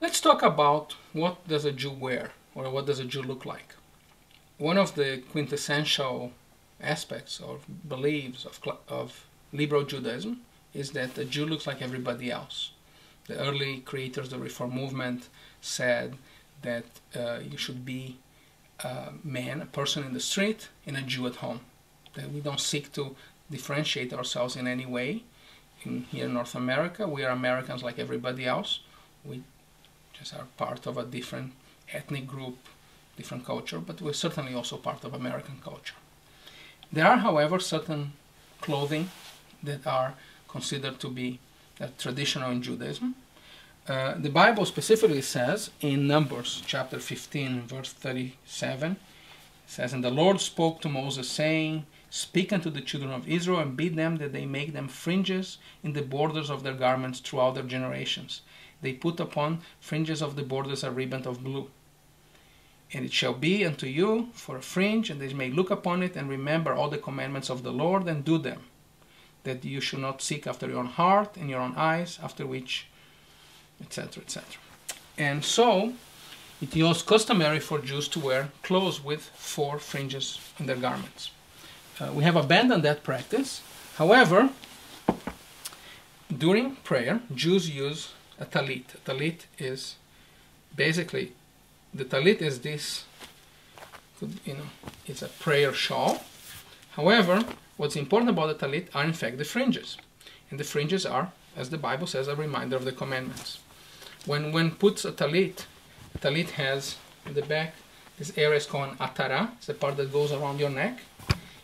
Let's talk about what does a Jew wear, or what does a Jew look like. One of the quintessential aspects or beliefs of liberal Judaism is that the Jew looks like everybody else. The early creators of the Reform movement said that you should be a man, a person in the street, and a Jew at home. That we don't seek to differentiate ourselves in any way. Here in North America, we are Americans like everybody else. We just are part of a different ethnic group, different culture, but we're certainly also part of American culture. There are, however, certain clothing that are considered to be traditional in Judaism. The Bible specifically says in Numbers chapter 15, verse 37, it says, "And the Lord spoke to Moses, saying, Speak unto the children of Israel, and bid them that they make them fringes in the borders of their garments throughout their generations. They put upon fringes of the borders a riband of blue. And it shall be unto you for a fringe, and they may look upon it, and remember all the commandments of the Lord, and do them, that you should not seek after your own heart and your own eyes, after which," etc., etc. And so, it was customary for Jews to wear clothes with 4 fringes in their garments. We have abandoned that practice. However, during prayer, Jews use a tallit. A tallit is basically, the tallit is this, it's a prayer shawl. However, what's important about the tallit are in fact the fringes. And the fringes are, as the Bible says, a reminder of the commandments. When one puts a tallit has in the back, this area is called atara. It's the part that goes around your neck.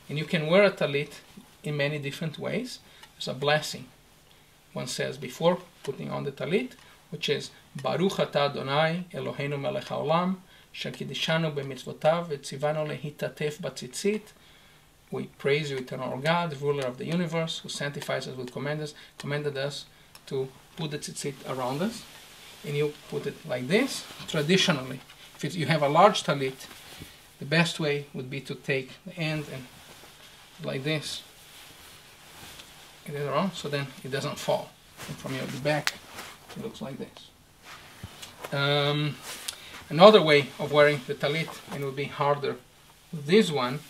And you can wear a tallit in many different ways. There's a blessing. One says before putting on the tallit, which is Baruch atah Adonai Eloheinu melech haolam, shekidishanu b'mitzvotav v'tzivanu lehitatef batzitzit. We praise you, eternal God, ruler of the universe, who sanctifies us with commanded us to put the tzitzit around us. And you put it like this. Traditionally, if you have a large tallit, the best way would be to take the end and like this, get it around, so then it doesn't fall. And from the back, it looks like this. Another way of wearing the tallit, and it would be harder, this one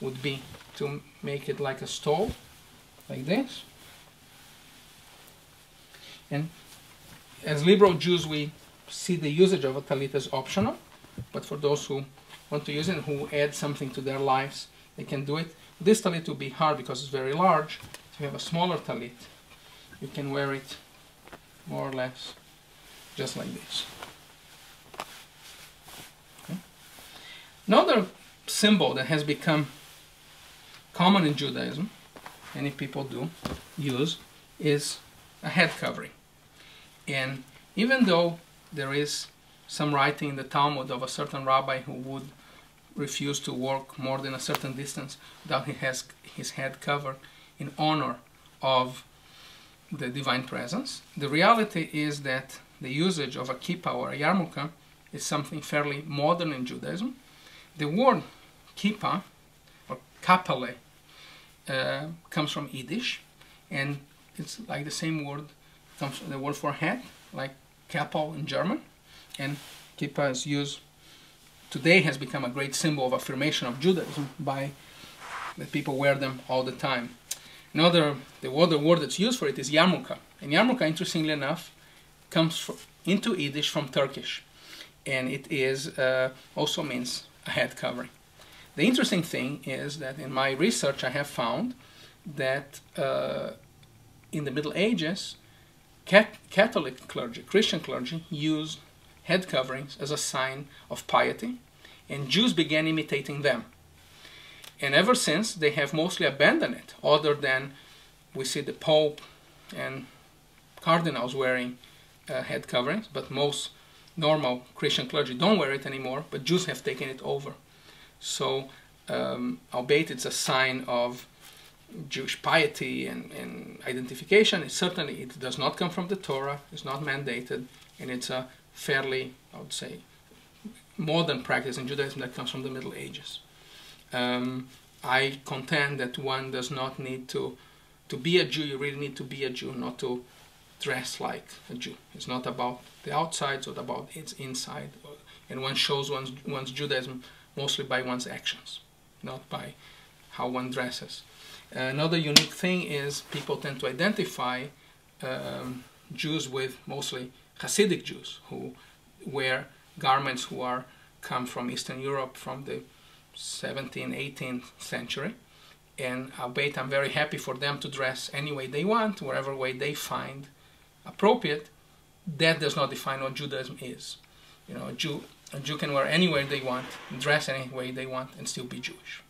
would be to make it like a stole, like this. And as liberal Jews, we see the usage of a tallit as optional, but for those who want to use it and who add something to their lives, they can do it. This tallit will be hard because it's very large. If you have a smaller tallit, you can wear it more or less just like this. Okay. Another symbol that has become common in Judaism, many people do use, is a head covering. And even though there is some writing in the Talmud of a certain rabbi who would refuse to walk more than a certain distance without he has his head covered in honor of the divine presence, the reality is that the usage of a kippah or a yarmulke is something fairly modern in Judaism. The word kippah or kapale comes from Yiddish, and it's like the same word, comes from the word for head, like Kappel in German, and kippah is used today, has become a great symbol of affirmation of Judaism by that people wear them all the time. The other word that's used for it is Yarmulke. And Yarmulke, interestingly enough, comes into Yiddish from Turkish. And it is also means a head covering. The interesting thing is that in my research I have found that in the Middle Ages, Catholic clergy, Christian clergy, used head coverings as a sign of piety, and Jews began imitating them. And ever since, they have mostly abandoned it, other than we see the Pope and cardinals wearing head coverings, but most normal Christian clergy don't wear it anymore, but Jews have taken it over. So, albeit it's a sign of Jewish piety and identification, it does not come from the Torah, it's not mandated, and it's a fairly, I would say, modern practice in Judaism that comes from the Middle Ages. I contend that one does not need to be a Jew. You really need to be a Jew, not to dress like a Jew. It's not about the outside, it's about its inside. And one shows one's Judaism mostly by one's actions, not by how one dresses. Another unique thing is people tend to identify Jews with mostly Hasidic Jews who wear garments who come from Eastern Europe from the 17th, 18th century. And albeit I'm very happy for them to dress any way they want, whatever way they find appropriate, that does not define what Judaism is. You know, a Jew can wear any way they want, dress any way they want, and still be Jewish.